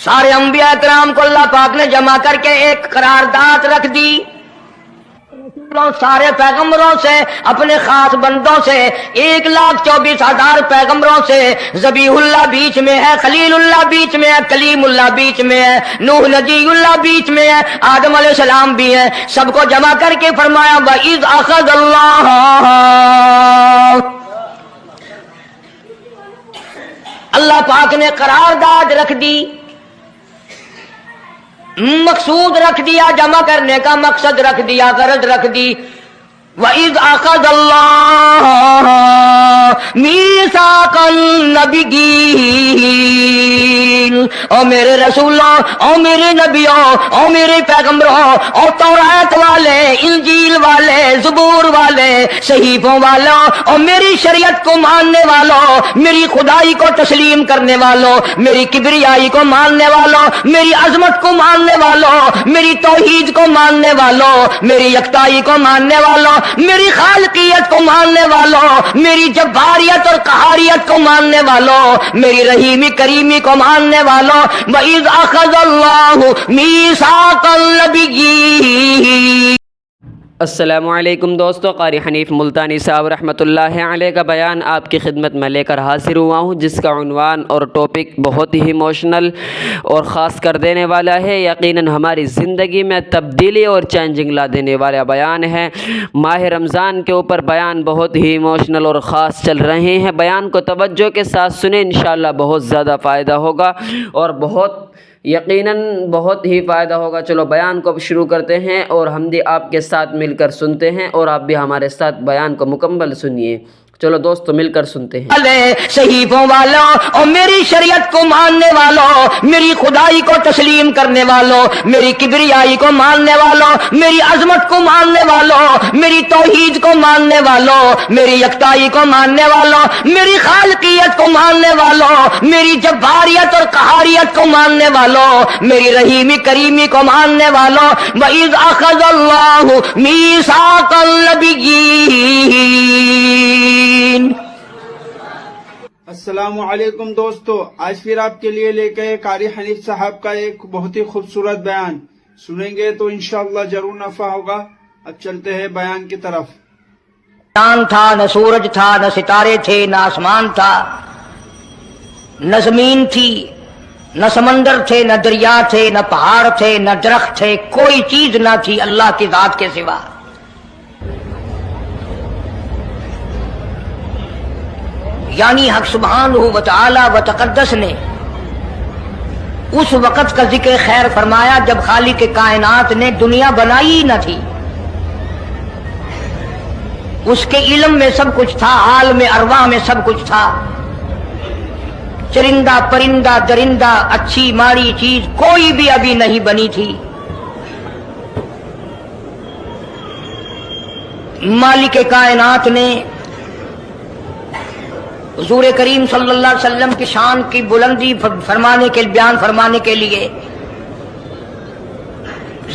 سارے انبیاء کرام کو اللہ پاک نے جمع کر کے ایک قرارداد رکھ دی، سارے پیغمبروں سے، اپنے خاص بندوں سے، 1,24,000 پیغمبروں سے، ذبیح اللہ بیچ میں ہے، خلیل اللہ بیچ میں ہے، کلیم اللہ بیچ میں ہے، نوح نجی اللہ بیچ میں ہے، آدم علیہ السلام بھی ہے، سب کو جمع کر کے فرمایا وَإِذْ أَخَذَ اللَّهُ، اللہ پاک نے قرارداد رکھ دی، مقصود رکھ دیا، جمع کرنے کا مقصد رکھ دیا، غرض رکھ دی، وَإِذْ أَخَذَ اللَّهُ مِيثَاقَ النَّبِيِّينَ، او میرے رسولوں، او میرے نبیوں، او میرے پیغمبروں، او تورات والے، انجیل والے، زبور والے، صحیفوں والوں، او میری شریعت کو ماننے والوں، میری خدائی کو تسلیم کرنے والوں، میری کبریائی کو ماننے والوں، میری عظمت کو ماننے والوں، میری توحید کو ماننے والوں، میری یکتائی کو ماننے والوں، میری خالقیت کو ماننے والوں، میری جباریت اور قہاریت کو ماننے والوں، میری رحیمی کریمی کو ماننے والوں، وَإِذْ أَخَذَ اللَّهُ مِيثَاقَ النَّبِيِّينَ۔ السلام علیکم دوستو، قاری حنیف ملتانی صاحب رحمۃ اللہ علیہ کا بیان آپ کی خدمت میں لے کر حاضر ہوا ہوں، جس کا عنوان اور ٹاپک بہت ہی ایموشنل اور خاص کر دینے والا ہے، یقیناً ہماری زندگی میں تبدیلی اور چینجنگ لا دینے والا بیان ہے۔ ماہ رمضان کے اوپر بیان بہت ہی ایموشنل اور خاص چل رہے ہیں، بیان کو توجہ کے ساتھ سنیں، انشاءاللہ بہت زیادہ فائدہ ہوگا اور یقیناً بہت ہی فائدہ ہوگا۔ چلو بیان کو شروع کرتے ہیں اور ہم بھی آپ کے ساتھ مل کر سنتے ہیں اور آپ بھی ہمارے ساتھ بیان کو مکمل سنیے۔ چلو دوستو مل کر سنتے ہیں۔ صحیفوں والوں اور میری شریعت کو ماننے والوں، میری خدائی کو تسلیم کرنے والوں، میری کبریائی کو ماننے والوں، میری عظمت کو ماننے والوں، میری توحید کو ماننے والوں، میری یکتائی کو ماننے والوں، میری خالقیت کو ماننے والوں، میری جباریت اور قہاریت کو ماننے والوں، میری رحیمی کریمی کو ماننے والوں، وَإِذْ أَخَذَ اللَّهُ مِيثَاقَ النَّبِيِّينَ۔ السلام علیکم دوستو، آج پھر آپ کے لیے لے کے قاری حنیف صاحب کا ایک بہت ہی خوبصورت بیان سنیں گے تو انشاءاللہ ضرور نفع ہوگا۔ اب چلتے ہیں بیان کی طرف۔ چاند تھا، نہ سورج تھا، نہ ستارے تھے، نہ آسمان تھا، نہ زمین تھی، نہ سمندر تھے، نہ دریا تھے، نہ پہاڑ تھے، نہ درخت تھے، کوئی چیز نہ تھی اللہ کی ذات کے سوا۔ یعنی حق سبحانہ و تعالی و تقدس نے اس وقت کا ذکر خیر فرمایا جب خالق کائنات نے دنیا بنائی نہ تھی، اس کے علم میں سب کچھ تھا، عالم ارواح میں سب کچھ تھا، چرندہ پرندہ درندہ اچھی ماڑی چیز کوئی بھی ابھی نہیں بنی تھی۔ مالک کائنات نے حضور کریم صلی اللہ علیہ وسلم کی شان کی بلندی بیان فرمانے کے لیے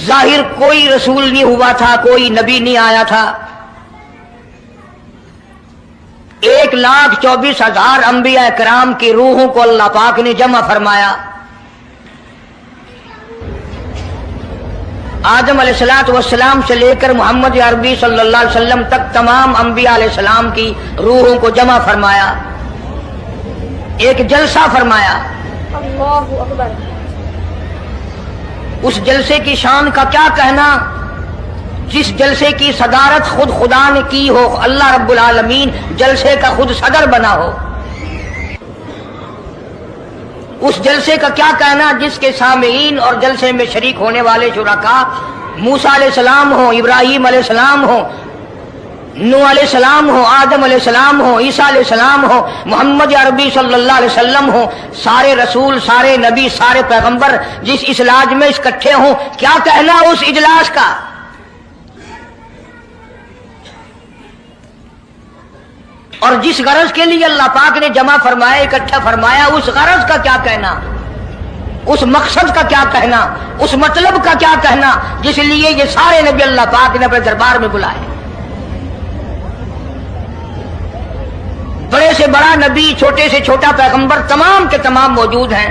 ظاہر کوئی رسول نہیں ہوا تھا، کوئی نبی نہیں آیا تھا، 1,24,000 انبیاء کرام کی روحوں کو اللہ پاک نے جمع فرمایا۔ آدم علیہ السلام سے لے کر محمد عربی صلی اللہ علیہ وسلم تک تمام انبیاء علیہ السلام کی روحوں کو جمع فرمایا، ایک جلسہ فرمایا۔ اللہ اکبر۔ اس جلسے کی شان کا کیا کہنا، جس جلسے کی صدارت خود خدا نے کی ہو، اللہ رب العالمین جلسے کا خود صدر بنا ہو۔ اس جلسے کا کیا کہنا جس کے سامعین اور جلسے میں شریک ہونے والے شرکاء موسیٰ علیہ السلام ہوں، ابراہیم علیہ السلام ہوں، نوح علیہ السلام ہوں، آدم علیہ السلام ہوں، عیسیٰ علیہ السلام ہوں، محمد عربی صلی اللہ علیہ وسلم ہوں، سارے رسول، سارے نبی، سارے پیغمبر جس اجلاس میں اکٹھے ہوں، کیا کہنا اس اجلاس کا؟ اور جس غرض کے لیے اللہ پاک نے جمع فرمایا، اکٹھا فرمایا، اس غرض کا کیا کہنا، اس مقصد کا کیا کہنا، اس مطلب کا کیا کہنا جس لیے یہ سارے نبی اللہ پاک نے اپنے دربار میں بلائے۔ بڑے سے بڑا نبی، چھوٹے سے چھوٹا پیغمبر، تمام کے تمام موجود ہیں،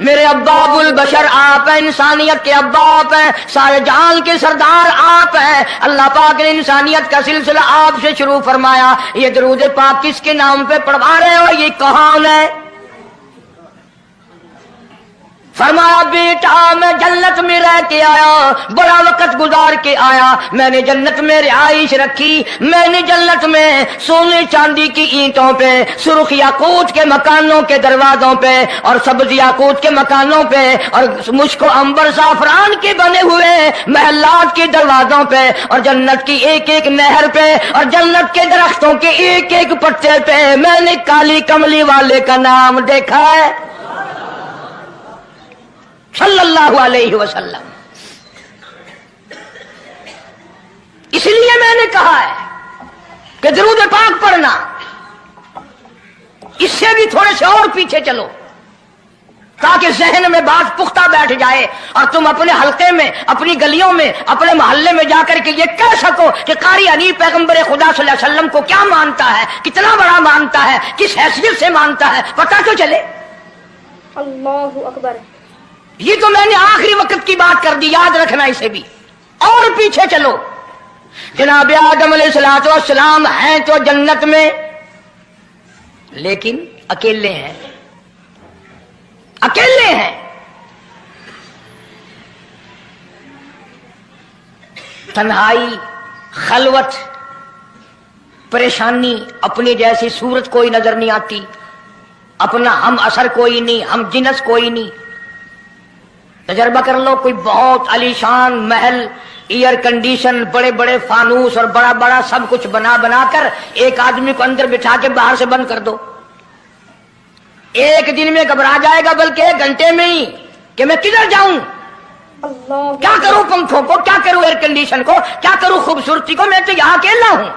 میرے ابا ابو البشر آپ ہیں، انسانیت کے ابا آپ ہیں، سارے جہان کے سردار آپ ہیں۔ اللہ پاک نے انسانیت کا سلسلہ آپ سے شروع فرمایا۔ یہ درود پاک کس کے نام پہ پڑھوا رہے ہو؟ یہ کون ہے؟ فرمایا بیٹا میں جنت میں رہ کے آیا، بڑا وقت گزار کے آیا، میں نے جنت میں رہائش رکھی، میں نے جنت میں سونے چاندی کی اینٹوں پہ، سرخ یاقوت کے مکانوں کے دروازوں پہ اور سبز یاقوت کے مکانوں پہ اور مشک و عنبر زعفران کے بنے ہوئے محلات کے دروازوں پہ اور جنت کی ایک ایک نہر پہ اور جنت کے درختوں کے ایک ایک پتے پہ میں نے کالی کملی والے کا نام دیکھا ہے صلی اللہ علیہ وسلم۔ اس لیے میں نے کہا ہے کہ درود پاک پڑھنا، اس سے بھی تھوڑے سے اور پیچھے چلو تاکہ ذہن میں بات پختہ بیٹھ جائے اور تم اپنے حلقے میں، اپنی گلیوں میں، اپنے محلے میں جا کر کے یہ کہہ سکو کہ قاری حنیف پیغمبر خدا صلی اللہ علیہ وسلم کو کیا مانتا ہے، کتنا بڑا مانتا ہے، کس حیثیت سے مانتا ہے، پتہ تو چلے۔ اللہ اکبر۔ یہ تو میں نے آخری وقت کی بات کر دی، یاد رکھنا اسے بھی۔ اور پیچھے چلو، جناب آدم علیہ السلام ہیں تو جنت میں، لیکن اکیلے ہیں، اکیلے ہیں۔ تنہائی، خلوت، پریشانی، اپنی جیسی صورت کوئی نظر نہیں آتی، اپنا ہم اثر کوئی نہیں، ہم جنس کوئی نہیں۔ تجربہ کر لو، کوئی بہت عالیشان محل، ایئر کنڈیشن، بڑے بڑے فانوس اور بڑا بڑا سب کچھ بنا بنا کر ایک آدمی کو اندر بٹھا کے باہر سے بند کر دو، ایک دن میں گھبرا جائے گا، بلکہ ایک گھنٹے میں ہی کہ میں کدھر جاؤں، اللہ کیا کروں پنکھوں کو، کیا کروں ایئر کنڈیشن کو، کیا کروں خوبصورتی کو، میں تو یہاں اکیلا ہوں۔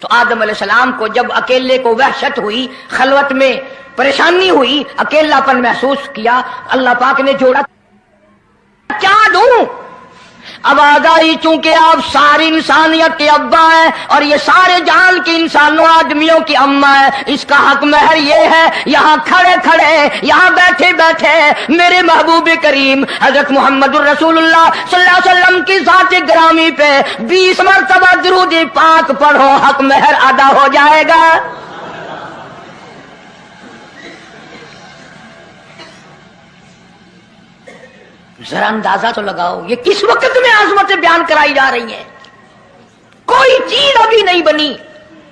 تو آدم علیہ السلام کو جب اکیلے کو وحشت ہوئی، خلوت میں پریشانی ہوئی، اکیلا پن محسوس کیا، اللہ پاک نے جوڑا کیا دوں؟ اب آگاہی چونکہ آپ ساری انسانیت کے ابا ہیں اور یہ سارے جہان کے انسانوں آدمیوں کی اماں ہے، اس کا حق مہر یہ ہے، یہاں کھڑے کھڑے، یہاں بیٹھے بیٹھے میرے محبوب کریم حضرت محمد الرسول اللہ صلی اللہ علیہ وسلم کی ذات گرامی پہ 20 مرتبہ درود پاک پڑھو، حق مہر ادا ہو جائے گا۔ ذرا اندازہ تو لگاؤ یہ کس وقت میں عظمتیں بیان کرائی جا رہی ہیں، کوئی چیز ابھی نہیں بنی،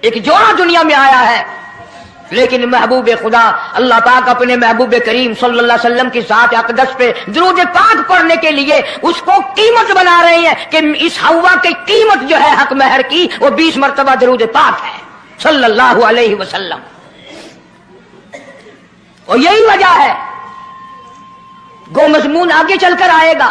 ایک جوڑا دنیا میں آیا ہے، لیکن محبوب خدا اللہ پاک اپنے محبوب کریم صلی اللہ علیہ وسلم کی ذات اقدس پہ درود پاک پڑھنے کے لیے اس کو قیمت بنا رہے ہیں کہ اس ہوا کی قیمت جو ہے حق مہر کی وہ 20 مرتبہ درود پاک ہے صلی اللہ علیہ وسلم۔ اور یہی وجہ ہے، گو مضمون آگے چل کر آئے گا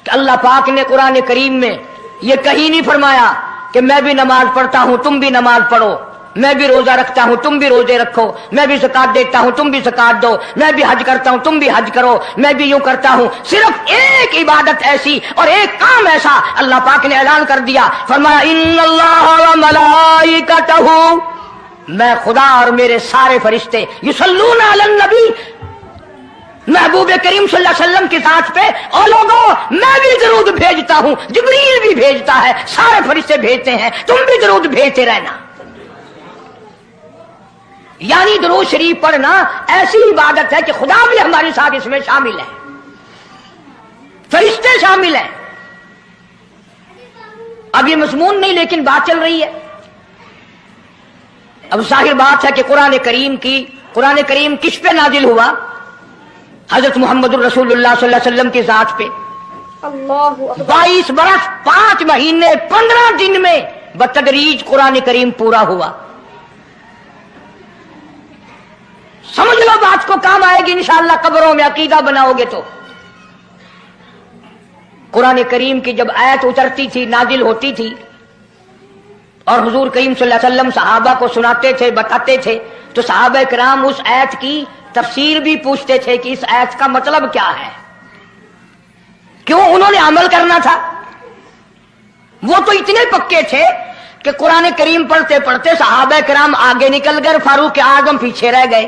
کہ اللہ پاک نے قرآن کریم میں یہ کہیں نہیں فرمایا کہ میں بھی نماز پڑھتا ہوں تم بھی نماز پڑھو، میں بھی روزہ رکھتا ہوں تم بھی روزے رکھو، میں بھی زکات دیتا ہوں تم بھی زکات دو، میں بھی حج کرتا ہوں تم بھی حج کرو، میں بھی یوں کرتا ہوں۔ صرف ایک عبادت ایسی اور ایک کام ایسا اللہ پاک نے اعلان کر دیا، فرمایا ان اللہ و ملائکتہ، میں خدا اور میرے سارے فرشتے یصلون علی النبی، محبوب کریم صلی اللہ علیہ وسلم کی ذات پہ، اور لوگوں میں بھی درود بھیجتا ہوں، جبریل بھی بھیجتا ہے، سارے فرشتے بھیجتے ہیں، تم بھی درود بھیجتے رہنا۔ یعنی درود شریف پڑھنا ایسی عبادت ہے کہ خدا بھی ہمارے ساتھ اس میں شامل ہے، فرشتے شامل ہیں۔ اب یہ مضمون نہیں لیکن بات چل رہی ہے۔ اب ظاہر بات ہے کہ قرآن کریم کس پہ نازل ہوا؟ حضرت محمد الرسول اللہ صلی اللہ علیہ وسلم کی ذات پہ۔ اللہ اکبر۔ 22 برس 5 مہینے 15 دن میں بتدریج قرآن کریم پورا ہوا۔ سمجھ لو بات کو، کام آئے گی انشاءاللہ قبروں میں عقیدہ بناؤ گے تو۔ قرآن کریم کی جب آیت اترتی تھی، نازل ہوتی تھی، اور حضور کریم صلی اللہ علیہ وسلم صحابہ کو سناتے تھے، بتاتے تھے، تو صحابہ کرام اس آیت کی تفسیر بھی پوچھتے تھے کہ اس آیت کا مطلب کیا ہے، کیوں انہوں نے عمل کرنا تھا۔ وہ تو اتنے پکے تھے کہ قرآن کریم پڑھتے پڑھتے صحابہ کرام آگے نکل گئے، فاروق اعظم پیچھے رہ گئے،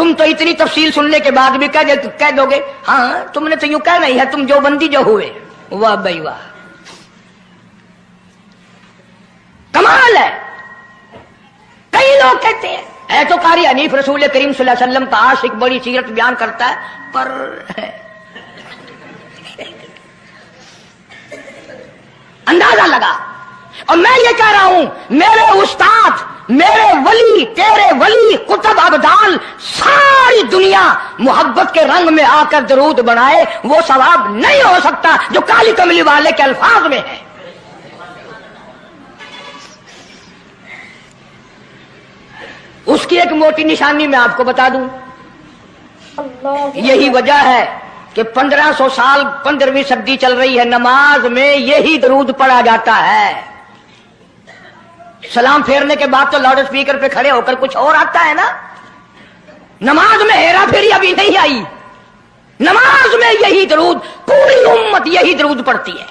تم تو اتنی تفصیل سننے کے بعد بھی کہہ دو گے ہاں تم نے تو یوں کہنا ہی ہے، تم جو بندی جو ہوئے. واہ بھائی واہ، کمال ہے. کئی لوگ کہتے ہیں اے تو قاری حنیف رسول کریم صلی اللہ علیہ وسلم کا عاشق، بڑی سیرت بیان کرتا ہے، پر اندازہ لگا. اور میں یہ کہہ رہا ہوں میرے استاد، میرے ولی، تیرے ولی، قطب ابدال، ساری دنیا محبت کے رنگ میں آ کر درود بنائے، وہ ثواب نہیں ہو سکتا جو کالی کملی والے کے الفاظ میں ہے. اس کی ایک موٹی نشانی میں آپ کو بتا دوں. اللہ یہی وجہ ہے کہ 1500 سال 15ویں صدی چل رہی ہے، نماز میں یہی درود پڑھا جاتا ہے. سلام پھیرنے کے بعد تو لاؤڈ اسپیکر پہ کھڑے ہو کر کچھ اور آتا ہے نا. نماز میں ہیرا پھیری ابھی نہیں آئی. نماز میں یہی درود، پوری امت یہی درود پڑھتی ہے.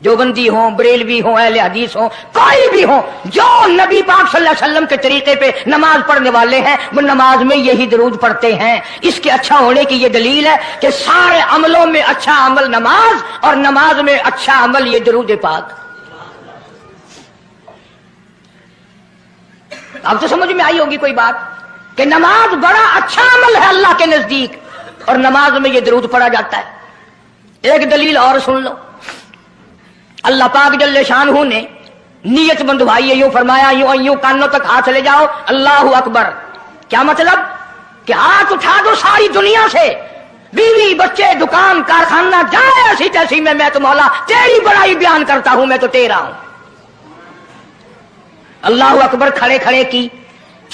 جو بندی ہوں، بریلوی ہوں، اہل حدیث ہوں، کوئی بھی ہوں، جو نبی پاک صلی اللہ علیہ وسلم کے طریقے پہ نماز پڑھنے والے ہیں وہ نماز میں یہی درود پڑھتے ہیں. اس کے اچھا ہونے کی یہ دلیل ہے کہ سارے عملوں میں اچھا عمل نماز، اور نماز میں اچھا عمل یہ درود پاک. اب تو سمجھ میں آئی ہوگی کوئی بات کہ نماز بڑا اچھا عمل ہے اللہ کے نزدیک، اور نماز میں یہ درود پڑھا جاتا ہے. ایک دلیل اور سن لو. اللہ پاک جل شانہ نے نیت بندھوائی ہے، یوں فرمایا یوں کانوں تک ہاتھ لے جاؤ، اللہ اکبر. کیا مطلب؟ کہ ہاتھ اٹھا دو ساری دنیا سے، بیوی بچے دکان کارخانہ جائے ایسی تیسی میں تو مولا تیری بڑائی بیان کرتا ہوں، میں تو تیرا ہوں. اللہ اکبر کھڑے کھڑے کی،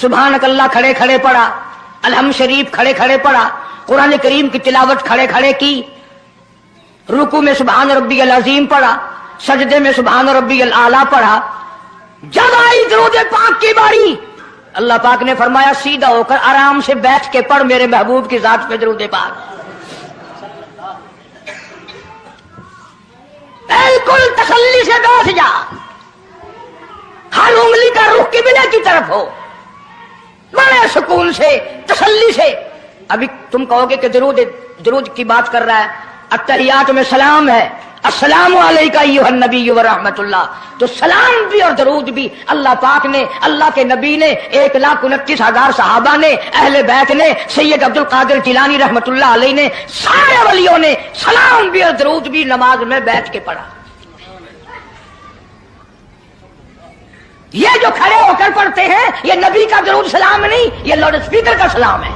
سبحانک اللہ کھڑے کھڑے پڑھا، الحمد شریف کھڑے کھڑے پڑھا، قرآن کریم کی تلاوت کھڑے کھڑے کی، رکوع میں سبحان ربی العظیم پڑھا، سجدے میں سبحان ربی الاعلیٰ پڑھا. جب آئی درود پاک کی باری، اللہ پاک نے فرمایا سیدھا ہو کر آرام سے بیٹھ کے پڑھ میرے محبوب کی ذات پہ درود پاک. بالکل تسلی سے بیٹھ جا، ہر انگلی کا رخ قبلے کی طرف ہو، بڑے سکون سے تسلی سے. ابھی تم کہو گے کہ درود کی بات کر رہا ہے، التحیات میں سلام ہے، السلام علیکہ ایھا النبی ورحمۃ اللہ. تو سلام بھی اور درود بھی اللہ پاک نے، اللہ کے نبی نے، 1,29,000 صحابہ نے، اہل بیت نے، سید عبد القادر جیلانی رحمۃ اللہ علیہ نے، سارے ولیوں نے سلام بھی اور درود بھی نماز میں بیٹھ کے پڑھا. یہ جو کھڑے ہو کر پڑھتے ہیں یہ نبی کا درود سلام نہیں، یہ لاؤڈ اسپیکر کا سلام ہے.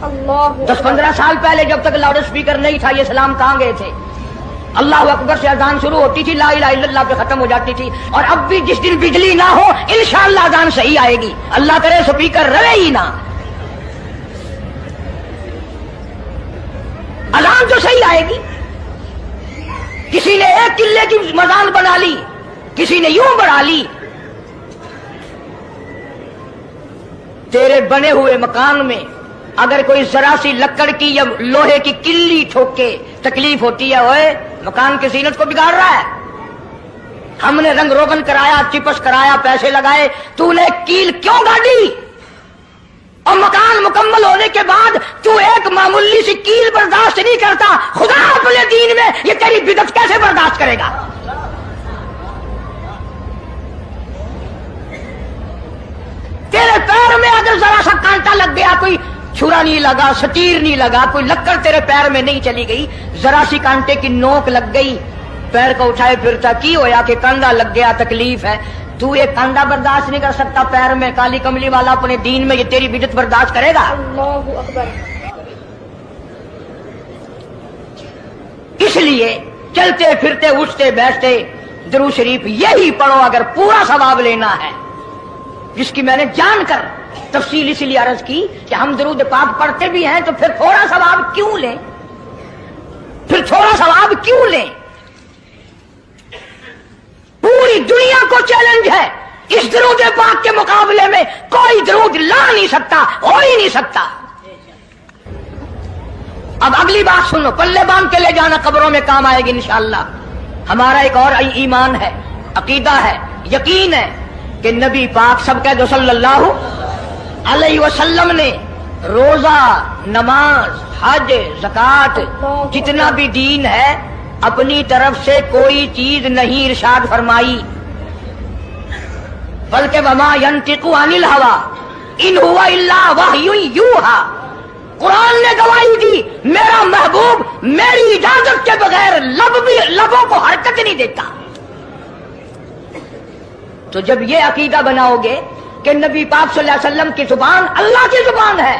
اللہ 10-15 سال پہلے جب تک لاؤڈ اسپیکر نہیں تھا یہ سلام کہاں گئے تھے؟ اللہ اکبر سے اذان شروع ہوتی تھی، لا الہ الا اللہ پہ ختم ہو جاتی تھی. اور اب بھی جس دن بجلی نہ ہو انشاءاللہ اذان صحیح آئے گی، اللہ کرے اسپیکر رہے ہی نہ، اذان تو صحیح آئے گی. کسی نے ایک قلعے کی مزان بنا لی، کسی نے یوں بڑھا لی. تیرے بنے ہوئے مکان میں اگر کوئی ذرا سی لکڑ کی یا لوہے کی کلی ٹھوکے تکلیف ہوتی ہے، اوئے مکان کی زینت کو بگاڑ رہا ہے. ہم نے رنگ روگن کرایا، چپس کرایا، پیسے لگائے، تو نے کیل کیوں گاڑی؟ اور مکان مکمل ہونے کے بعد تو ایک معمولی سی کیل برداشت نہیں کرتا، خدا اپنے دین میں یہ تیری بدعت کیسے برداشت کرے گا؟ تیرے پیر میں اگر ذرا سا کانٹا لگ گیا، کوئی چھرا نہیں لگا، سٹیر نہیں لگا، کوئی لکڑ تیرے پیر میں نہیں چلی گئی، ذرا سی کانٹے کی نوک لگ گئی، پیر کو اٹھائے پھرتا کی ہویا کہ کانڈا لگ گیا، تکلیف ہے. تو یہ کانڈا برداشت نہیں کر سکتا پیر میں، کالی کملی والا اپنے دین میں یہ تیری بدعت برداشت کرے گا؟ اللہ اکبر. اس لیے چلتے پھرتے اٹھتے بیٹھتے درود شریف یہی پڑھو اگر پورا ثواب لینا ہے، جس کی میں نے جان کر تفصیل اس لیے عرض کی کہ ہم درود پاک پڑھتے بھی ہیں تو پھر تھوڑا ثواب کیوں لیں؟ پھر تھوڑا ثواب کیوں لیں؟ پوری دنیا کو چیلنج ہے، اس درود پاک کے مقابلے میں کوئی درود لا نہیں سکتا، ہو ہی نہیں سکتا. اب اگلی بات سنو، پلے باندھ کے لے جانا قبروں میں کام آئے گی انشاءاللہ. ہمارا ایک اور ایمان ہے، عقیدہ ہے، یقین ہے کہ نبی پاک سب کہہ دو صلی اللہ علیہ وسلم نے روزہ، نماز، حج، زکات، جتنا بھی دین ہے اپنی طرف سے کوئی چیز نہیں ارشاد فرمائی، بلکہ وما ينطق عن الهوى ان هو الا وحی یوحی۔ قرآن نے گواہی دی میرا محبوب میری اجازت کے بغیر لبوں کو حرکت نہیں دیتا۔ تو جب یہ عقیدہ بناؤ گے کہ نبی پاک صلی اللہ علیہ وسلم کی زبان اللہ کی زبان ہے،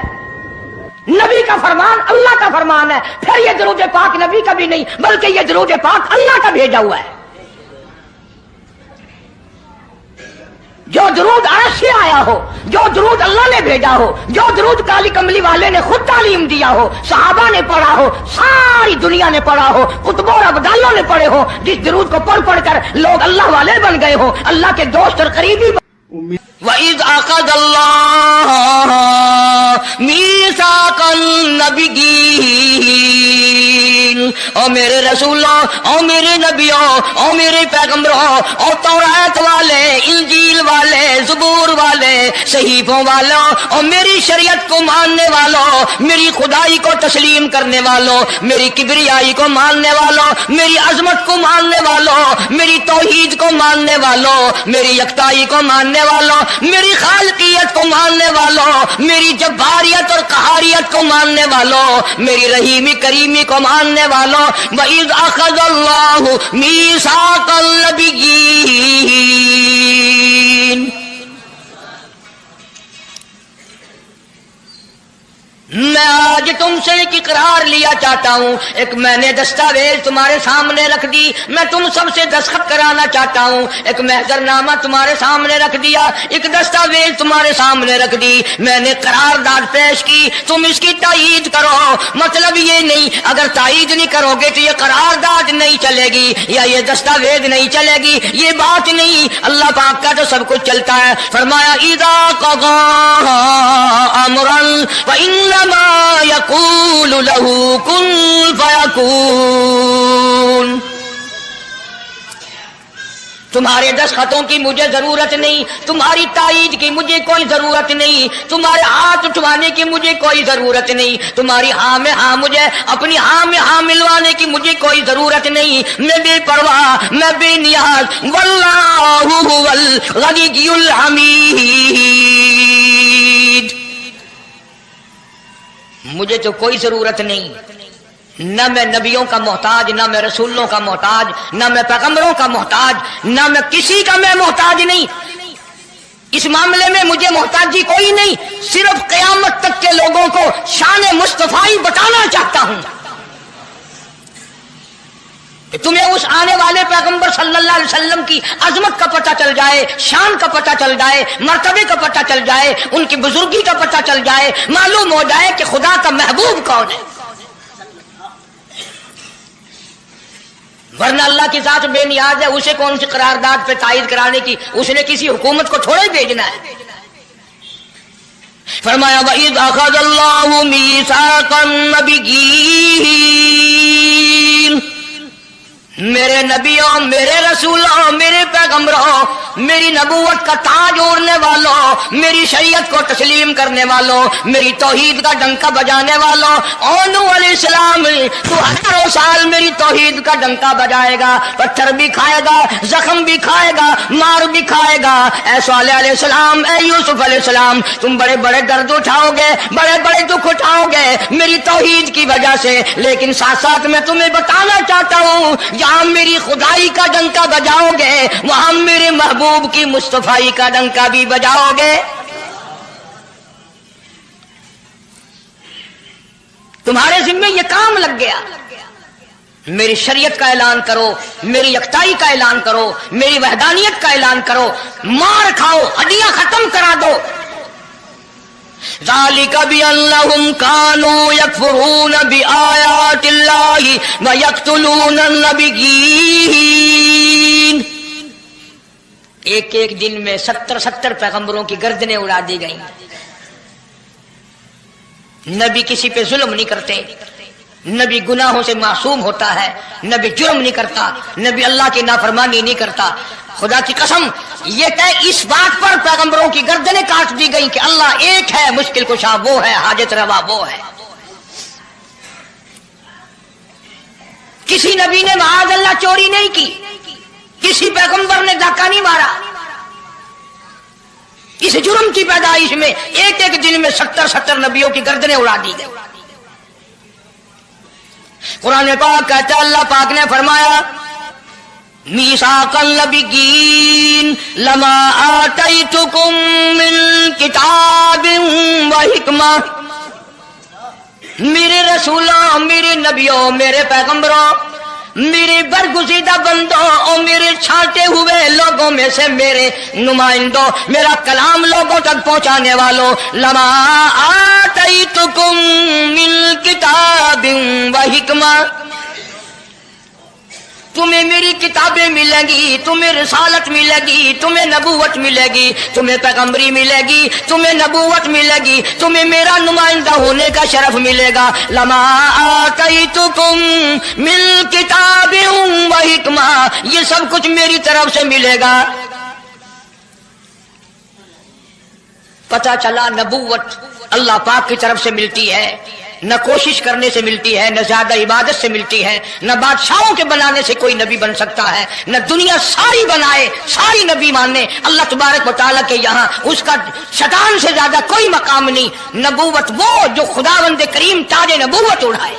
نبی کا فرمان اللہ کا فرمان ہے، پھر یہ درود پاک نبی کا بھی نہیں بلکہ یہ درود پاک اللہ کا بھیجا ہوا ہے۔ جو درود عرش سے آیا ہو، جو درود اللہ نے بھیجا ہو، جو درود کالی کملی والے نے خود تعلیم دیا ہو، صحابہ نے پڑھا ہو، ساری دنیا نے پڑھا ہو، قطبوں اور ابدالوں نے پڑھے ہو، جس درود کو پڑھ پڑھ کر لوگ اللہ والے بن گئے ہو، اللہ کے دوست اور قریبی وَإِذْ أَخَذَ اللَّهُ مِيثَاقَ النَّبِيِّينَ، او میرے رسولوں، او میرے نبیوں، او میرے پیغمبروں، او تورات والے، انجیل والے، زبور والے، صحیفوں والوں، او میری شریعت کو ماننے والوں، میری خدائی کو تسلیم کرنے والوں، میری کبریائی کو ماننے والوں، میری عظمت کو ماننے والوں، میری توحید کو ماننے والوں، میری یکتائی کو ماننے والوں، میری خالقیت کو ماننے والوں، میری جباریت اور قہاریت کو ماننے والوں، میری رحیمی کریمی کو ماننے والوں، وَإِذْ أَخَذَ اللَّهُ مِيثَاقَ النَّبِيِّينَ۔ میں آج تم سے ایک اقرار لیا چاہتا ہوں، ایک میں نے دستاویز تمہارے سامنے رکھ دی، میں تم سب سے دستخط کرانا چاہتا ہوں، ایک محضر نامہ تمہارے سامنے رکھ دیا، ایک دستاویز تمہارے سامنے رکھ دی، میں نے قرارداد پیش کی، تم اس کی تائید کرو۔ مطلب یہ نہیں اگر تائید نہیں کرو گے تو یہ قرارداد نہیں چلے گی یا یہ دستاویز نہیں چلے گی، یہ بات نہیں، اللہ پاک کا تو سب کچھ چلتا ہے۔ فرمایا اذا قضى امرا فإنما يقول له كن فيكون۔ تمہارے دستخطوں کی مجھے ضرورت نہیں، تمہاری تائید کی مجھے کوئی ضرورت نہیں، تمہارے ہاتھ اٹھوانے کی مجھے کوئی ضرورت نہیں، تمہاری ہاں میں ہاں مجھے اپنی ہاں میں ہاں ملوانے کی مجھے کوئی ضرورت نہیں، میں بے پرواہ، میں بے نیاز، واللہ هو الغنی الحمید۔ مجھے تو کوئی ضرورت نہیں، نہ میں نبیوں کا محتاج، نہ میں رسولوں کا محتاج، نہ میں پیغمبروں کا محتاج، نہ میں کسی کا میں محتاج نہیں، اس معاملے میں مجھے محتاجی کوئی نہیں، صرف قیامت تک کے لوگوں کو شان مصطفی بتانا چاہتا ہوں کہ تمہیں اس آنے والے پیغمبر صلی اللہ علیہ وسلم کی عظمت کا پتہ چل جائے، شان کا پتہ چل جائے، مرتبے کا پتہ چل جائے، ان کی بزرگی کا پتہ چل جائے، معلوم ہو جائے کہ خدا کا محبوب کون ہے۔ ورنہ اللہ کی ذات بے نیاز ہے، اسے کون سی قرارداد پہ تائید کرانے کی، اس نے کسی حکومت کو تھوڑا ہی بھیجنا ہے۔ فرمایا وَإِذْ أَخَذَ اللَّهُ مِيثَاقَ النَّبِيِّينَ، میرے نبیوں، میرے رسولوں، میرے پیغمبروں، میری نبوت کا تاج اوڑھنے والوں، میری شریعت کو تسلیم کرنے والوں، میری توحید کا ڈنکا بجانے والوں، نوح علیہ السلام تو ہزاروں سال میری توحید کا ڈنکا بجائے گا، پتھر بھی کھائے گا، زخم بھی کھائے گا، مار بھی کھائے گا، اے صالح علیہ السلام، اے یوسف علیہ السلام، تم بڑے بڑے درد اٹھاؤ گے، بڑے بڑے دکھ اٹھاؤ گے میری توحید کی وجہ سے، لیکن ساتھ ساتھ میں تمہیں بتانا چاہتا ہوں جہاں میری خدائی کا ڈنکا بجاؤ گے وہاں میرے محبوب کی مصطفی کا ڈنکا بھی بجاؤ گے۔ تمہارے ذمے یہ کام لگ گیا، میری شریعت کا اعلان کرو، میری یکتائی کا اعلان کرو، میری وحدانیت کا اعلان کرو، مار کھاؤ، ہڈیاں ختم کرا دو۔ ذالک بأنہم کانوا یکفرون بآیات اللہ ویقتلون النبیین۔ ایک ایک دن میں 70 پیغمبروں کی گردنیں اڑا دی گئیں۔ نبی کسی پہ ظلم نہیں کرتے، نبی گناہوں سے معصوم ہوتا ہے، نبی جرم نہیں کرتا، نبی اللہ کی نافرمانی نہیں کرتا۔ خدا کی قسم یہ کہ اس بات پر پیغمبروں کی گردنیں کاٹ دی گئی کہ اللہ ایک ہے، مشکل کشا وہ ہے، حاجت روا وہ ہے۔ کسی نبی نے معاذ اللہ چوری نہیں کی، کسی پیغمبر نے ڈاکہ نہیں مارا۔ اس جرم کی پیدائش میں ایک ایک دن میں 70 نبیوں کی گردنیں اڑا دی گئی۔ قرآن پاک کہتا ہے اللہ پاک نے فرمایا میثاق النبیین لما آتیتکم من کتاب و حکمہ، میرے رسولوں، میرے نبیوں، میرے پیغمبروں، میرے برگزیدہ بندوں اور میرے چھانٹے ہوئے لوگوں میں سے میرے نمائندوں، میرا کلام لوگوں تک پہنچانے والوں، لما آتیتکم من کتاب و حکمہ، تمہیں میری کتابیں ملیں گی، تمہیں رسالت ملے گی، تمہیں نبوت ملے گی، تمہیں پیغمبری ملے گی، تمہیں نبوت ملے گی، تمہیں میرا نمائندہ ہونے کا شرف ملے گا۔ لما آتیتکم من کتاب و حکمہ، یہ سب کچھ میری طرف سے ملے گا۔ پتہ چلا نبوت اللہ پاک کی طرف سے ملتی ہے، نہ کوشش کرنے سے ملتی ہے، نہ زیادہ عبادت سے ملتی ہے، نہ بادشاہوں کے بنانے سے کوئی نبی بن سکتا ہے، نہ دنیا ساری بنائے ساری نبی مانے اللہ تبارک و تعالیٰ کے یہاں اس کا شیطان سے زیادہ کوئی مقام نہیں۔ نبوت وہ جو خداوند کریم تاج نبوت اڑائے۔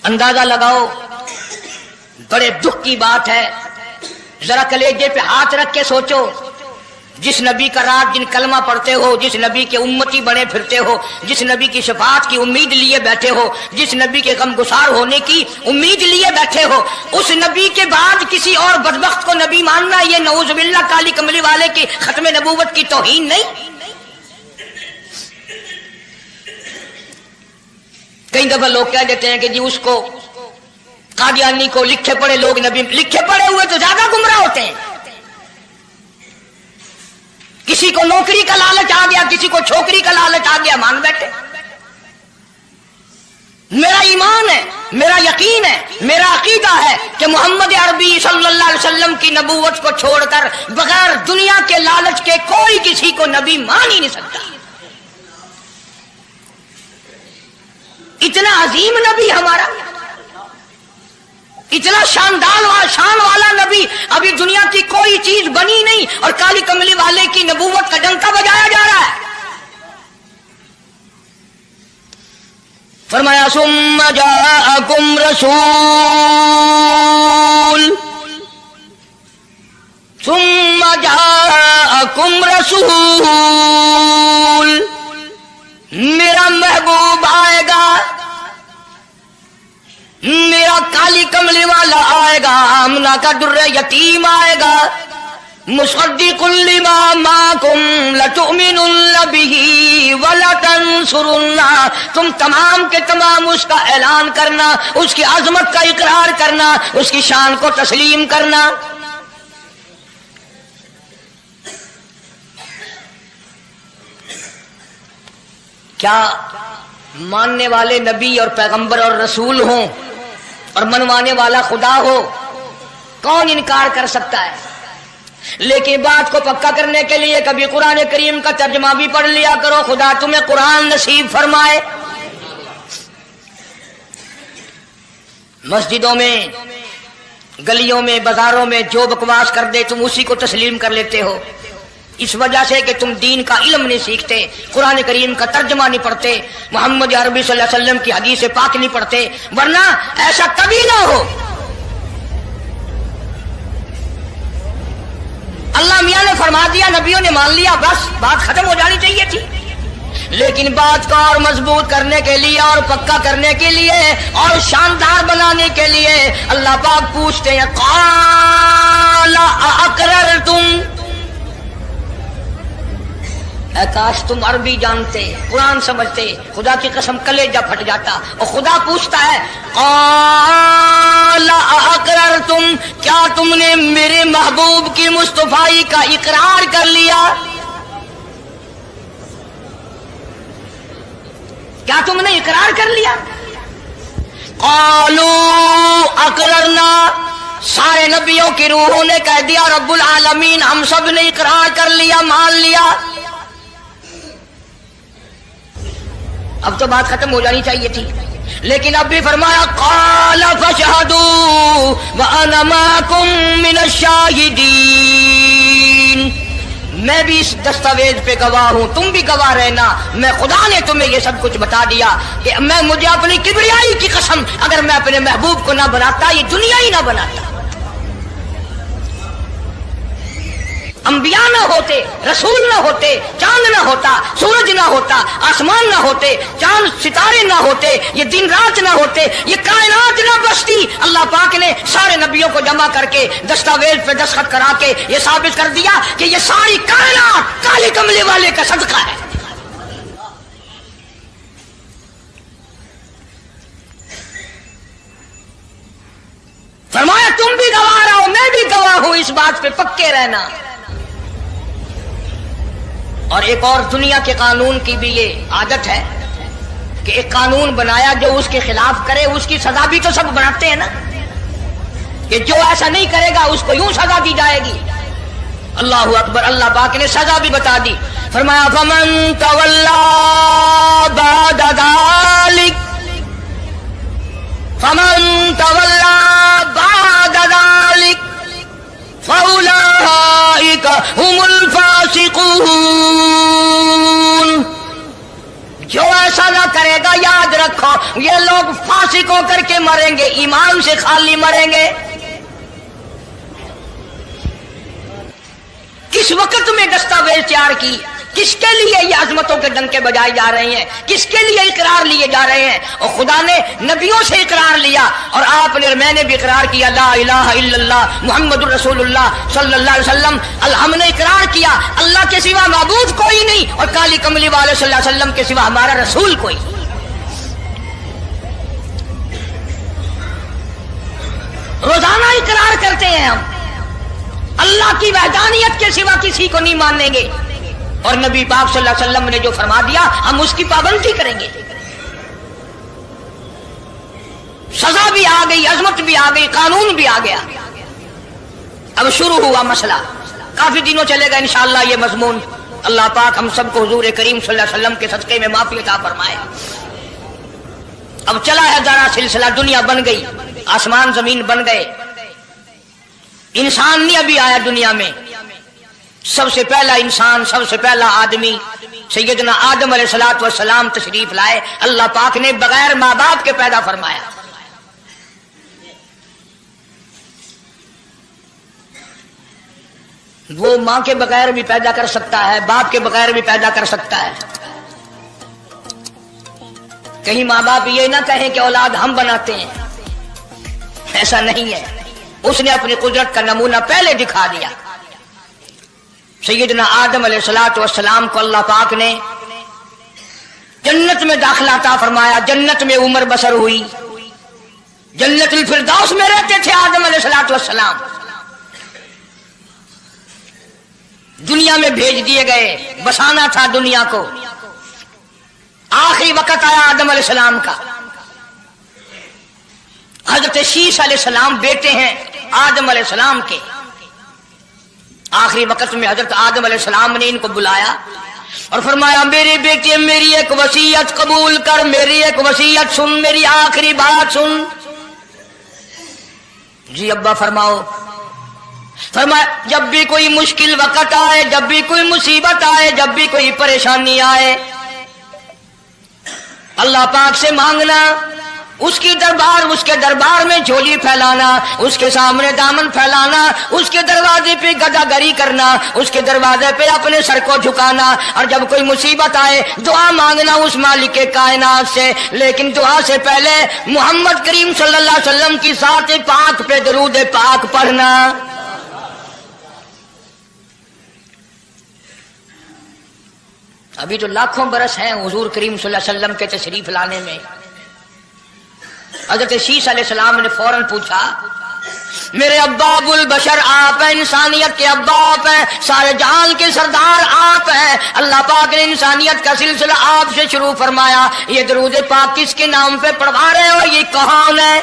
اندازہ لگاؤ، بڑے دکھ کی بات ہے، ذرا کلیجے پہ ہاتھ رکھ کے سوچو، جس نبی کا رات دن کلمہ پڑھتے ہو، جس نبی کے امتی بنے پھرتے ہو، جس نبی کی شفاعت کی امید لیے بیٹھے ہو، جس نبی کے غم گسار ہونے کی امید لیے بیٹھے ہو، اس نبی کے بعد کسی اور بدبخت کو نبی ماننا یہ نعوذ باللہ کالی کملی والے کی ختم نبوت کی توہین نہیں؟ کئی دفعہ لوگ کہہ دیتے ہیں کہ جی اس کو قادیانی کو لکھے پڑھے لوگ نبی، لکھے پڑھے ہوئے تو زیادہ گمراہ ہوتے ہیں۔ کسی کو نوکری کا لالچ آ گیا، کسی کو چھوکری کا لالچ آ گیا، مان بیٹھے۔ میرا ایمان ہے، میرا یقین ہے، میرا عقیدہ ہے کہ محمد عربی صلی اللہ علیہ وسلم کی نبوت کو چھوڑ کر بغیر دنیا کے لالچ کے کوئی کسی کو نبی مان ہی نہیں سکتا۔ اتنا عظیم نبی ہمارا، اتنا شان والا نبی، ابھی دنیا کی کوئی چیز بنی نہیں اور کالی کملی والے کی نبوت کا ڈنکا بجایا جا رہا ہے۔ فرمایا ثم جاءکم رسول، میرا محبوب آئے گا، میرا کالی کملی والا آئے گا، آمنہ کا در یتیم آئے گا، مصدق لما معکم لتؤمنن بہ ولتنصرن، تم تمام کے تمام اس کا اعلان کرنا، اس کی عظمت کا اقرار کرنا، اس کی شان کو تسلیم کرنا۔ کیا ماننے والے نبی اور پیغمبر اور رسول ہوں اور منوانے والا خدا ہو؟ کون انکار کر سکتا ہے؟ لیکن بات کو پکا کرنے کے لیے کبھی قرآن کریم کا ترجمہ بھی پڑھ لیا کرو، خدا تمہیں قرآن نصیب فرمائے۔ مسجدوں میں، گلیوں میں، بازاروں میں جو بکواس کر دے تم اسی کو تسلیم کر لیتے ہو، اس وجہ سے کہ تم دین کا علم نہیں سیکھتے، قرآن کریم کا ترجمہ نہیں پڑھتے، محمد عربی صلی اللہ علیہ وسلم کی حدیث پاک نہیں پڑھتے، ورنہ ایسا کبھی نہ ہو۔ اللہ میاں نے فرما دیا، نبیوں نے مان لیا، بس بات ختم ہو جانی چاہیے تھی۔ لیکن بات کو اور مضبوط کرنے کے لیے اور پکا کرنے کے لیے اور شاندار بنانے کے لیے اللہ پاک پوچھتے ہیں قال اقررتم، اے کاش تم عربی جانتے، قرآن سمجھتے، خدا کی قسم کلیجہ پھٹ جاتا۔ اور خدا پوچھتا ہے قال اقررتم، کیا تم نے میرے محبوب کی مصطفائی کا اقرار کر لیا؟ کیا تم نے اقرار کر لیا؟ قالو اقررنا، سارے نبیوں کی روحوں نے کہہ دیا رب العالمین ہم سب نے اقرار کر لیا، مان لیا۔ اب تو بات ختم ہو جانی چاہیے تھی، لیکن اب بھی فرمایا قال فاشهدوا وانا معكم من الشاهدين، میں بھی اس دستاویز پہ گواہ ہوں، تم بھی گواہ رہنا، میں خدا نے تمہیں یہ سب کچھ بتا دیا کہ مجھے اپنی کبریائی کی قسم اگر میں اپنے محبوب کو نہ بناتا یہ دنیا ہی نہ بناتا، انبیاء نہ ہوتے، رسول نہ ہوتے، چاند نہ ہوتا، سورج نہ ہوتا، آسمان نہ ہوتے، چاند ستارے نہ ہوتے، یہ دن رات نہ ہوتے، یہ کائنات نہ بستی، اللہ پاک نے سارے نبیوں کو جمع کر کے دستاویز پہ دستخط کرا کے یہ ثابت کر دیا کہ یہ ساری کائنات کالے کملے والے کا صدقہ ہے۔ فرمایا تم بھی گواہ رہو، میں بھی گواہ ہوں، اس بات پہ پکے رہنا۔ اور ایک اور دنیا کے قانون کی بھی یہ عادت ہے کہ ایک قانون بنایا جو اس کے خلاف کرے اس کی سزا بھی تو سب بناتے ہیں نا، کہ جو ایسا نہیں کرے گا اس کو یوں سزا دی جائے گی۔ اللہ اکبر، اللہ پاک نے سزا بھی بتا دی، فرمایا فمن تولا بعد ذلک، فمن تولا بعد ذلک فَأُولَٰئِكَ هُمُ الْفَاسِقُونَ، جو ایسا نہ کرے گا یاد رکھو یہ لوگ فاسق ہو کر کے مریں گے، ایمان سے خالی مریں گے۔ کس وقت میں دستاویز تیار کی، کس کے لیے یہ عظمتوں کے ڈنکے بجائے جا رہے ہیں، کس کے لیے اقرار لیے جا رہے ہیں؟ اور خدا نے نبیوں سے اقرار لیا اور آپ نے، میں نے بھی اقرار کیا لا الہ الا اللہ محمد الرسول اللہ صلی اللہ علیہ وسلم، ہم نے اقرار کیا اللہ کے سوا معبود کوئی نہیں اور کالی کملی والے صلی اللہ علیہ وسلم کے سوا ہمارا رسول کوئی۔ روزانہ اقرار کرتے ہیں ہم اللہ کی وحدانیت کے سوا کسی کو نہیں مانیں گے، اور نبی پاک صلی اللہ علیہ وسلم نے جو فرما دیا ہم اس کی پابندی کریں گے۔ سزا بھی آ گئی، عظمت بھی آ گئی، قانون بھی آ گیا۔ اب شروع ہوا مسئلہ، کافی دنوں چلے گا انشاءاللہ یہ مضمون۔ اللہ پاک ہم سب کو حضور کریم صلی اللہ علیہ وسلم کے صدقے میں معافی عطا فرمائے۔ اب چلا ہے ذرا سلسلہ، دنیا بن گئی، آسمان زمین بن گئے، انسان نہیں ابھی آیا دنیا میں۔ سب سے پہلا انسان، سب سے پہلا آدمی سیدنا آدم علیہ الصلوۃ والسلام تشریف لائے، اللہ پاک نے بغیر ماں باپ کے پیدا فرمایا۔ وہ ماں کے بغیر بھی پیدا کر سکتا ہے، باپ کے بغیر بھی پیدا کر سکتا ہے۔ کہیں ماں باپ یہ نہ کہیں کہ اولاد ہم بناتے ہیں، ایسا نہیں ہے، اس نے اپنی قدرت کا نمونہ پہلے دکھا دیا۔ سیدنا آدم علیہ الصلوۃ والسلام کو اللہ پاک نے جنت میں داخلہ عطا فرمایا، جنت میں عمر بسر ہوئی، جنت الفردوس میں رہتے تھے آدم علیہ الصلوۃ والسلام۔ دنیا میں بھیج دیے گئے، بسانا تھا دنیا کو۔ آخری وقت آیا آدم علیہ السلام کا۔ حضرت شیش علیہ السلام بیٹے ہیں آدم علیہ السلام کے۔ آخری وقت میں حضرت آدم علیہ السلام نے ان کو بلایا اور فرمایا میرے بیٹے میری ایک وصیت قبول کر، میری ایک وصیت سن، میری آخری بات سن۔ جی ابا فرماؤ۔ فرمایا جب بھی کوئی مشکل وقت آئے، جب بھی کوئی مصیبت آئے، جب بھی کوئی پریشانی آئے، اللہ پاک سے مانگنا، اس کے دربار میں جھولی پھیلانا، اس کے سامنے دامن پھیلانا، اس کے دروازے پہ گدا گری کرنا، اس کے دروازے پہ اپنے سر کو جھکانا، اور جب کوئی مصیبت آئے دعا مانگنا اس مالک کائنات سے، لیکن دعا سے پہلے محمد کریم صلی اللہ علیہ وسلم کی ذات پاک پہ درود پاک پڑھنا۔ ابھی تو لاکھوں برس ہیں حضور کریم صلی اللہ علیہ وسلم کے تشریف لانے میں۔ حضرت شیش علیہ السلام نے فوراً پوچھا میرے ابا ابوال بشر آپ ہیں، انسانیت کے ابا آپ ہیں، سارے جہان کے سردار آپ ہیں۔ اللہ پاک نے انسانیت کا سلسلہ آپ سے شروع فرمایا۔ یہ درود پاک کس کے نام پہ پڑھوا رہے ہو؟ یہ کون ہے؟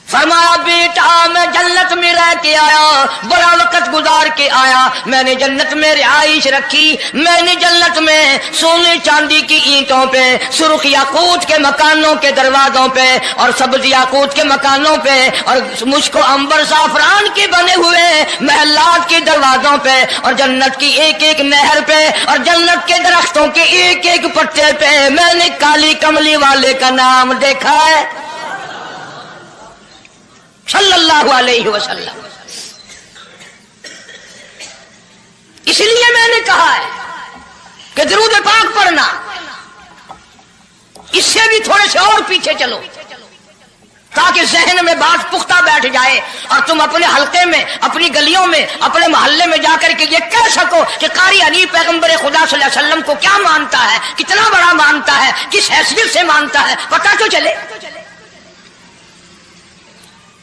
فرمایا بیٹا میں جنت میں رہ کے آیا، بڑا وقت گزار کے آیا، میں نے جنت میں رہائش رکھی، میں نے جنت میں سونے چاندی کی اینٹوں پہ، سرخ یاقوت کے مکانوں کے دروازوں پہ اور سبز یاقوت کے مکانوں پہ اور مشک و عنبر زعفران کے بنے ہوئے محلات کے دروازوں پہ اور جنت کی ایک ایک نہر پہ اور جنت کے درختوں کے ایک ایک پتے پہ میں نے کالی کملی والے کا نام دیکھا ہے صلی اللہ علیہ وسلم۔ اس لیے میں نے کہا ہے کہ درود پاک پڑھنا، اس سے بھی تھوڑے سے اور پیچھے چلو تاکہ ذہن میں بات پختہ بیٹھ جائے اور تم اپنے حلقے میں، اپنی گلیوں میں، اپنے محلے میں جا کر کے یہ کہہ سکو کہ قاری حنیف پیغمبر خدا صلی اللہ علیہ وسلم کو کیا مانتا ہے، کتنا بڑا مانتا ہے، کس حیثیت سے مانتا ہے، پتہ تو چلے۔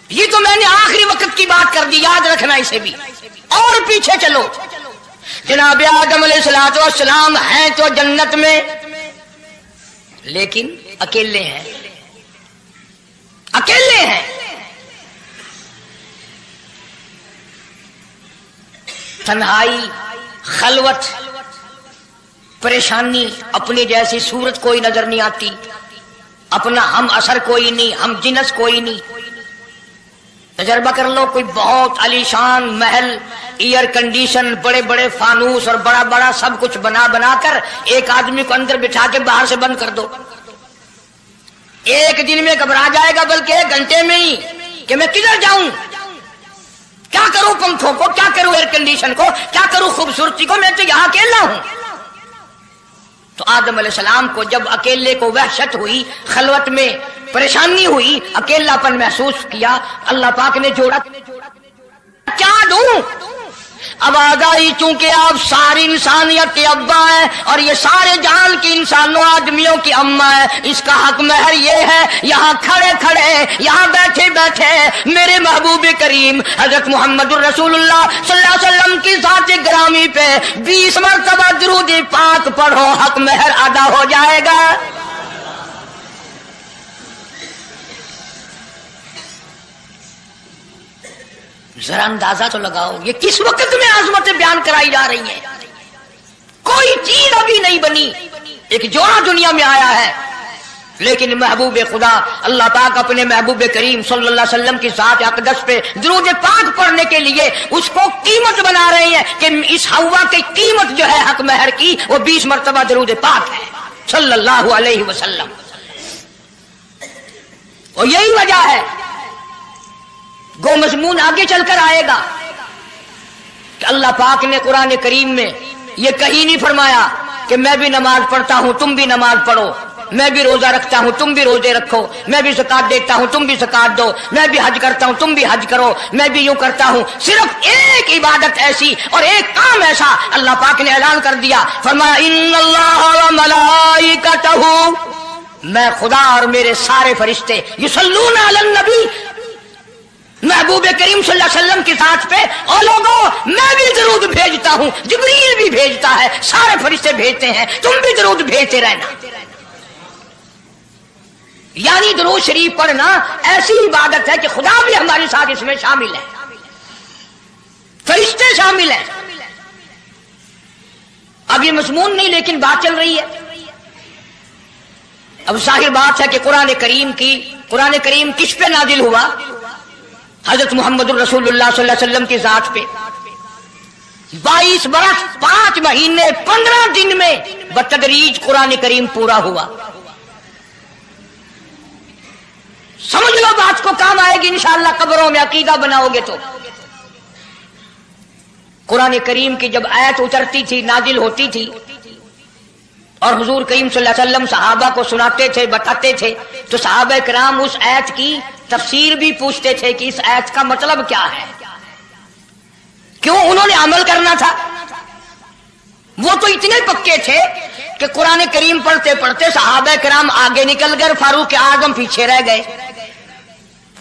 یہ تو میں نے آخری وقت کی بات کر دی، یاد رکھنا اسے بھی۔ اور پیچھے چلو، جناب آدم علیہ السلام ہیں تو جنت میں، لیکن اکیلے ہیں، اکیلے ہیں۔ تنہائی، خلوت، پریشانی، اپنی جیسی صورت کوئی نظر نہیں آتی، اپنا ہم اثر کوئی نہیں، ہم جنس کوئی نہیں۔ تجربہ کر لو، کوئی بہت عالیشان محل، ایئر کنڈیشن، بڑے بڑے فانوس اور بڑا بڑا سب کچھ بنا بنا کر ایک آدمی کو اندر بٹھا کے باہر سے بند کر دو، ایک دن میں گھبرا جائے گا، بلکہ ایک گھنٹے میں ہی کہ میں کدھر جاؤں، کیا کروں پنکھوں کو، کیا کروں ایئر کنڈیشن کو، کیا کروں خوبصورتی کو، میں تو یہاں اکیلا ہوں۔ تو آدم علیہ السلام کو جب اکیلے کو وحشت ہوئی، خلوت میں پریشانی ہوئی، اکیلا پن محسوس کیا، اللہ پاک نے جوڑا، کیا دوں؟ اب آگاہی، چونکہ آپ ساری انسانیت کے ابا ہیں اور یہ سارے جہان کی انسانوں آدمیوں کی اماں ہے، اس کا حق مہر یہ ہے، یہاں کھڑے کھڑے، یہاں بیٹھے بیٹھے میرے محبوب کریم حضرت محمد الرسول اللہ صلی اللہ علیہ وسلم کی ذات گرامی پہ 20 مرتبہ درود پاک پڑھو، حق مہر ادا ہو جائے گا۔ ذرا اندازہ تو لگاؤ، یہ کس وقت میں عظمتیں بیان کرائی جا رہی ہیں، کوئی چیز ابھی نہیں بنی، ایک جوڑا دنیا میں آیا ہے، لیکن محبوب خدا اللہ پاک اپنے محبوب کریم صلی اللہ علیہ وسلم کی ذات اقدس پہ درود پاک پڑھنے کے لیے اس کو قیمت بنا رہے ہیں کہ اس ہوا کی قیمت جو ہے حق مہر کی وہ 20 مرتبہ درود پاک ہے صلی اللہ علیہ وسلم۔ اور یہی وجہ ہے، گو مضمون آگے چل کر آئے گا کہ اللہ پاک نے قرآن کریم میں یہ کہیں نہیں فرمایا کہ میں بھی نماز پڑھتا ہوں تم بھی نماز پڑھو، میں بھی روزہ رکھتا ہوں تم بھی روزے رکھو، میں بھی زکات دیتا ہوں تم بھی زکات دو، میں بھی حج کرتا ہوں تم بھی حج کرو، میں بھی یوں کرتا ہوں۔ صرف ایک عبادت ایسی اور ایک کام ایسا اللہ پاک نے اعلان کر دیا، فرمایا ان اللہ و ملائکتہ، میں خدا اور میرے سارے فرشتے یصلون علی النبی، محبوب کریم صلی اللہ علیہ وسلم کی ذات پہ، اور لوگوں میں بھی درود بھیجتا ہوں، جبریل بھی بھیجتا ہے، سارے فرشتے بھیجتے ہیں، تم بھی درود بھیجتے رہنا۔ یعنی درود شریف پڑھنا ایسی عبادت ہے کہ خدا بھی ہمارے ساتھ اس میں شامل ہے، فرشتے شامل ہیں۔ اب یہ مضمون نہیں، لیکن بات چل رہی ہے۔ اب ظاہر بات ہے کہ قرآن کریم کس پہ نازل ہوا؟ حضرت محمد الرسول اللہ صلی اللہ علیہ وسلم کی ذات پہ 22 برس 5 مہینے 15 دن میں بتدریج قرآن کریم پورا ہوا۔ سمجھ لو بات کو، کام آئے گی انشاءاللہ قبروں میں عقیدہ بناؤ گے تو۔ قرآن کریم کی جب آیت اترتی تھی، نازل ہوتی تھی، اور حضور کریم صلی اللہ علیہ وسلم صحابہ کو سناتے تھے، بتاتے تھے، تو صحابہ کرام اس آیت کی تفسیر بھی پوچھتے تھے کہ اس آیت کا مطلب کیا ہے، کیوں انہوں نے عمل کرنا تھا۔ وہ تو اتنے پکے تھے کہ قرآن کریم پڑھتے پڑھتے صحابہ کرام آگے نکل گئے، فاروق اعظم پیچھے رہ گئے۔